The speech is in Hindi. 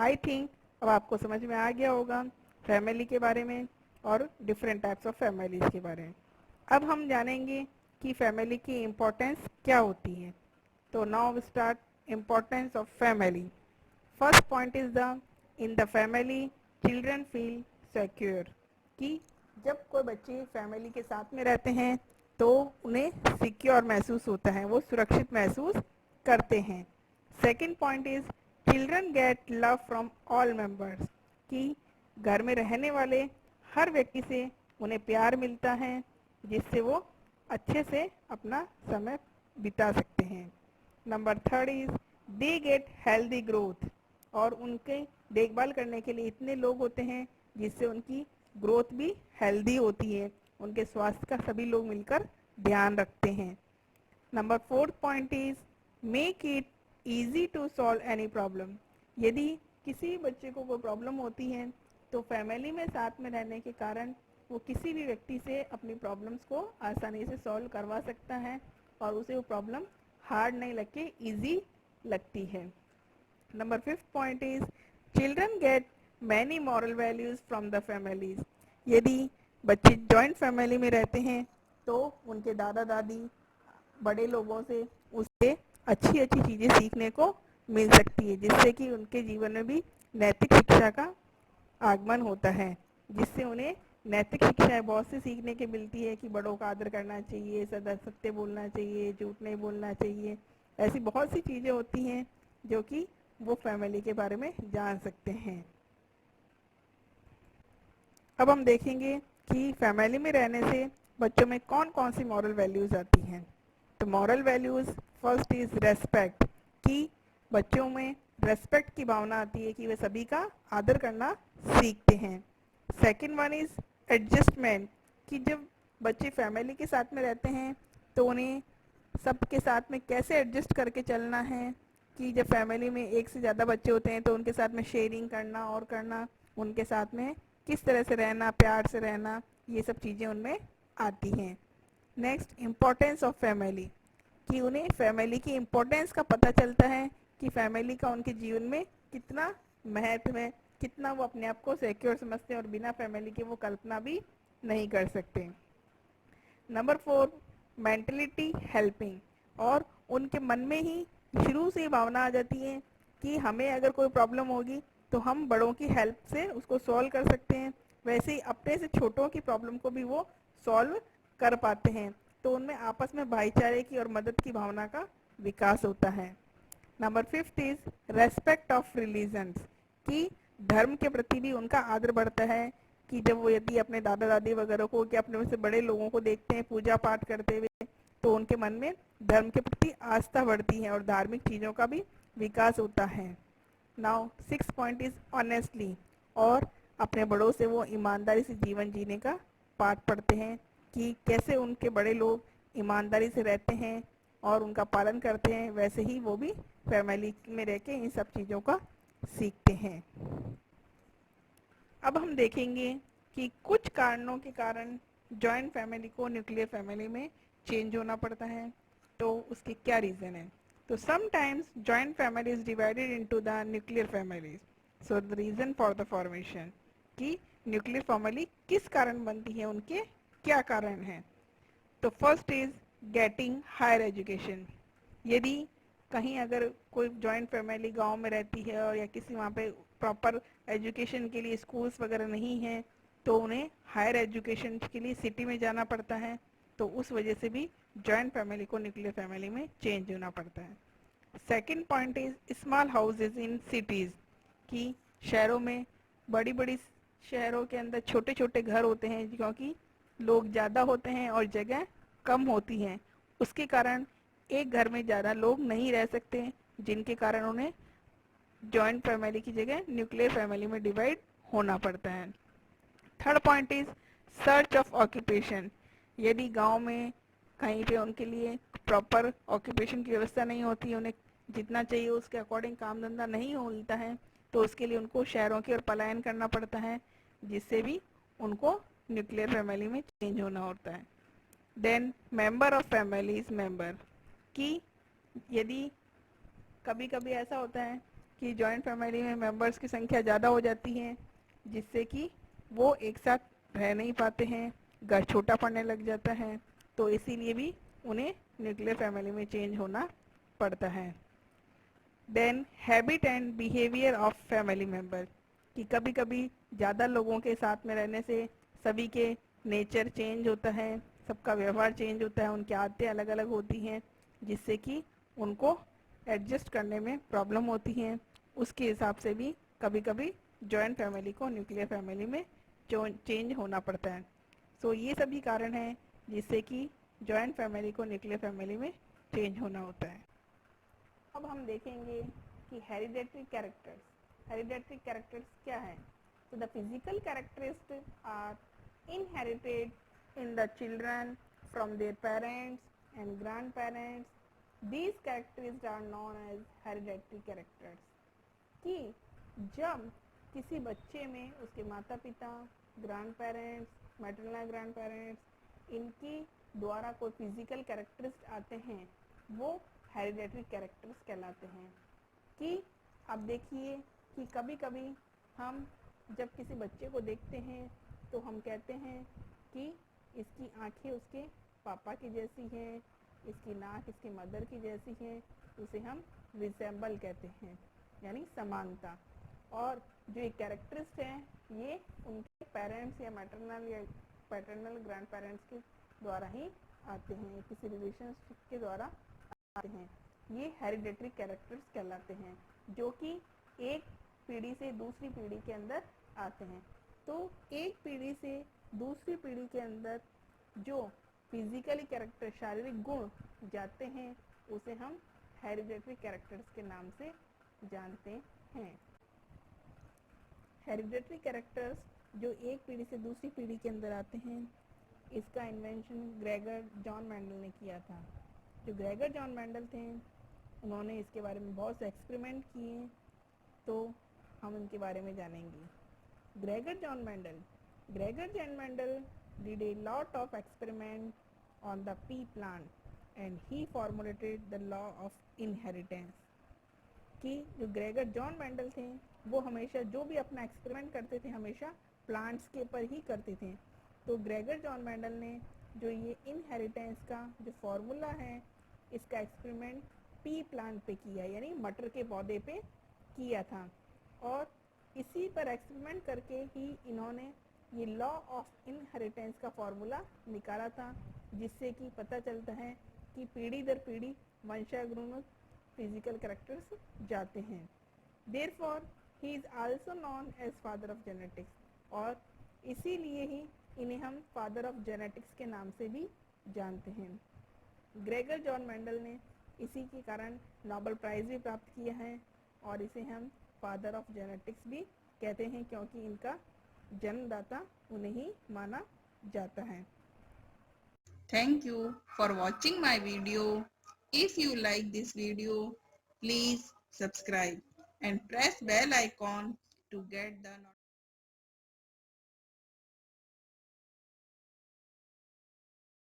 आई थिंक अब आपको समझ में आ गया होगा फैमिली के बारे में और डिफरेंट टाइप्स ऑफ फैमिलीज के बारे में। अब हम जानेंगे कि फैमिली की इम्पोर्टेंस क्या होती है। तो now we start importance of family. First point is the in the family children feel secure, कि जब कोई बच्चे फैमिली के साथ में रहते हैं तो उन्हें सिक्योर महसूस होता है, वो सुरक्षित महसूस करते हैं। Second point is children get love from all members, कि घर में रहने वाले हर व्यक्ति से उन्हें प्यार मिलता है जिससे वो अच्छे से अपना समय बिता सकते हैं। Number third is they get healthy growth, और उनके देखभाल करने के लिए इतने लोग होते हैं जिससे उनकी ग्रोथ भी हेल्दी होती है, उनके स्वास्थ्य का सभी लोग मिलकर ध्यान रखते हैं। Number fourth point is make it easy to solve any problem, यदि किसी बच्चे को कोई प्रॉब्लम होती है तो फैमिली में साथ में रहने के कारण वो किसी भी व्यक्ति से अपनी प्रॉब्लम्स को आसानी से सॉल्व करवा सकता है और उसे वो प्रॉब्लम हार्ड नहीं लग के ईजी लगती है। Number fifth point is children gate many moral values from the families, यदि बच्चे जॉइंट फैमिली में रहते हैं तो उनके दादा दादी बड़े लोगों से उससे अच्छी अच्छी चीज़ें सीखने को मिल सकती है, जिससे कि उनके जीवन में भी नैतिक शिक्षा का आगमन होता है, जिससे उन्हें नैतिक शिक्षाएं बहुत सी सीखने की मिलती है कि बड़ों का आदर करना चाहिए, सदा सत्य बोलना चाहिए, झूठ नहीं बोलना चाहिए। ऐसी बहुत सी चीज़ें होती हैं जो कि वो फैमिली के बारे में जान सकते हैं। अब हम देखेंगे कि फैमिली में रहने से बच्चों में कौन कौन सी मॉरल वैल्यूज़ आती हैं। तो moral values first is respect, कि बच्चों में रेस्पेक्ट की भावना आती है कि वे सभी का आदर करना सीखते हैं। सेकंड वन इज़ एडजस्टमेंट, कि जब बच्चे फैमिली के साथ में रहते हैं तो उन्हें सबके साथ में कैसे एडजस्ट करके चलना है, कि जब फैमिली में एक से ज़्यादा बच्चे होते हैं तो उनके साथ में शेयरिंग करना और करना, उनके साथ में किस तरह से रहना, प्यार से रहना, ये सब चीज़ें उनमें आती हैं। नेक्स्ट इम्पोर्टेंस ऑफ फैमिली, कि उन्हें फैमिली की इम्पोर्टेंस का पता चलता है कि फैमिली का उनके जीवन में कितना महत्व है, कितना वो अपने आप को सिक्योर समझते हैं और बिना फैमिली के वो कल्पना भी नहीं कर सकते। नंबर फोर मेंटलिटी हेल्पिंग, और उनके मन में ही शुरू से भावना आ जाती है कि हमें अगर कोई प्रॉब्लम होगी तो हम बड़ों की हेल्प से उसको सॉल्व कर सकते हैं, वैसे ही अपने से छोटों की प्रॉब्लम को भी वो सॉल्व कर पाते हैं, तो उनमें आपस में भाईचारे की और मदद की भावना का विकास होता है। Number fifth is respect of religions, कि धर्म के प्रति भी उनका आदर बढ़ता है, कि जब वो यदि अपने दादा दादी वगैरह को कि अपने से बड़े लोगों को देखते हैं पूजा पाठ करते हुए तो उनके मन में धर्म के प्रति आस्था बढ़ती है और धार्मिक चीज़ों का भी विकास होता है। Now six point is honestly, और अपने बड़ों से वो ईमानदारी से जीवन जीने का पाठ पढ़ते हैं कि कैसे उनके बड़े लोग ईमानदारी से रहते हैं और उनका पालन करते हैं, वैसे ही वो भी फैमिली में रह के इन सब चीज़ों का सीखते हैं। अब हम देखेंगे कि कुछ कारणों के कारण जॉइंट फैमिली को न्यूक्लियर फैमिली में चेंज होना पड़ता है, तो उसके क्या रीज़न है। तो sometimes joint family is divided into the nuclear families, so the reason for the formation, कि न्यूक्लियर फैमिली किस कारण बनती है, उनके क्या कारण हैं। तो first is getting higher education, यदि कहीं अगर कोई जॉइंट फैमिली गांव में रहती है और या किसी वहाँ पे प्रॉपर एजुकेशन के लिए स्कूल्स वगैरह नहीं हैं तो उन्हें हायर एजुकेशन के लिए सिटी में जाना पड़ता है, तो उस वजह से भी जॉइंट फैमिली को न्यूक्लियर फैमिली में चेंज होना पड़ता है। Second point is small houses in cities, कि शहरों में बड़ी बड़ी शहरों के अंदर छोटे छोटे घर होते हैं क्योंकि लोग ज़्यादा होते हैं और जगह कम होती हैं, उसके कारण एक घर में ज़्यादा लोग नहीं रह सकते, जिनके कारण उन्हें जॉइंट फैमिली की जगह न्यूक्लियर फैमिली में डिवाइड होना पड़ता है। Third point is search of occupation, यदि गांव में कहीं पे उनके लिए प्रॉपर ऑक्यूपेशन की व्यवस्था नहीं होती, उन्हें जितना चाहिए उसके अकॉर्डिंग काम धंधा नहीं मिलता है, तो उसके लिए उनको शहरों की ओर पलायन करना पड़ता है, जिससे भी उनको न्यूक्लियर फैमिली में चेंज होना होता है। Then member of family is member, कि यदि कभी कभी ऐसा होता है कि जॉइंट फैमिली में मेंबर्स की संख्या ज़्यादा हो जाती है, जिससे कि वो एक साथ रह नहीं पाते हैं, घर छोटा पड़ने लग जाता है, तो इसीलिए भी उन्हें न्यूक्लियर फैमिली में चेंज होना पड़ता है। Then habit and behaviour of family member, कि कभी कभी ज़्यादा लोगों के साथ में रहने से सभी के नेचर चेंज होता है, सबका व्यवहार चेंज होता है, उनकी आदतें अलग अलग होती हैं, जिससे कि उनको एडजस्ट करने में प्रॉब्लम होती हैं। उसके हिसाब से भी कभी कभी जॉइंट फैमिली को न्यूक्लियर फैमिली में चेंज होना पड़ता है। सो ये सभी कारण हैं जिससे कि जॉइंट फैमिली को न्यूक्लियर फैमिली में चेंज होना होता है। अब हम देखेंगे कि हेरिडेटरी कैरेक्टर्स। हेरिडेटरी कैरेक्टर्स क्या है? तो the physical characteristics are inherited in the children from their parents and grandparents. These characteristics are known as hereditary characters. कि जब किसी बच्चे में उसके माता पिता, grandparents, maternal grandparents, इनकी द्वारा कोई फिजिकल कैरेक्टरिस्ट आते हैं, वो हेरिडेटरी कैरेक्टर्स कहलाते हैं। कि अब देखिए कि कभी कभी हम जब किसी बच्चे को देखते हैं तो हम कहते हैं कि इसकी आंखें उसके पापा की जैसी हैं, इसकी नाक इसकी मदर की जैसी है, उसे हम रिसेंबल कहते हैं, यानी समानता। और जो ये कैरेक्टरिस्ट हैं ये उनके पेरेंट्स या मैटरनल या पैटर्नल ग्रैंड पेरेंट्स के द्वारा ही आते हैं, किसी रिलेशनशिप के द्वारा आते हैं। ये हेरिडेटरी कैरेक्टर्स कहलाते हैं, जो कि एक पीढ़ी से दूसरी पीढ़ी के अंदर आते हैं। तो एक पीढ़ी से दूसरी पीढ़ी के अंदर जो फिजिकली कैरेक्टर, शारीरिक गुण जाते हैं, उसे हम हेरिडेटरी कैरेक्टर्स के नाम से जानते हैं। हेरिडेटरी कैरेक्टर्स जो एक पीढ़ी से दूसरी पीढ़ी के अंदर आते हैं, इसका इन्वेंशन ग्रेगर जॉन मेंडल ने किया था। जो ग्रेगर जॉन मेंडल थे, उन्होंने इसके बारे में बहुत से एक्सपेरिमेंट किए, तो हम उनके बारे में जानेंगे। Gregor John Mendel did a lot of experiment on the pea plant and he formulated the law of inheritance। कि जो ग्रेगर जॉन मेंडल थे, वो हमेशा जो भी अपना एक्सपेरिमेंट करते थे हमेशा प्लांट्स के ऊपर ही करते थे। तो ग्रेगर जॉन मेंडल ने जो ये इनहेरिटेंस का जो फॉर्मूला है, इसका एक्सपेरिमेंट पी प्लांट पे किया, यानी मटर के पौधे पे किया था। और इसी पर एक्सपेरिमेंट करके ही इन्होंने ये लॉ ऑफ इनहेरिटेंस का फॉर्मूला निकाला था, जिससे कि पता चलता है कि पीढ़ी दर पीढ़ी वंशानुगत फिजिकल कैरेक्टर्स जाते हैं। Therefore he is also known as father of genetics, और इसीलिए ही इन्हें हम फादर ऑफ जेनेटिक्स के नाम से भी जानते हैं। ग्रेगर जॉन मेंडल ने इसी के कारण नोबेल प्राइज़ भी प्राप्त किया है, और इसे हम फादर ऑफ जेनेटिक्स भी कहते हैं, क्योंकि इनका जन्मदाता उन्हें ही माना जाता है। Thank you for watching my video. If you like this video, please subscribe and press bell icon to get the notification.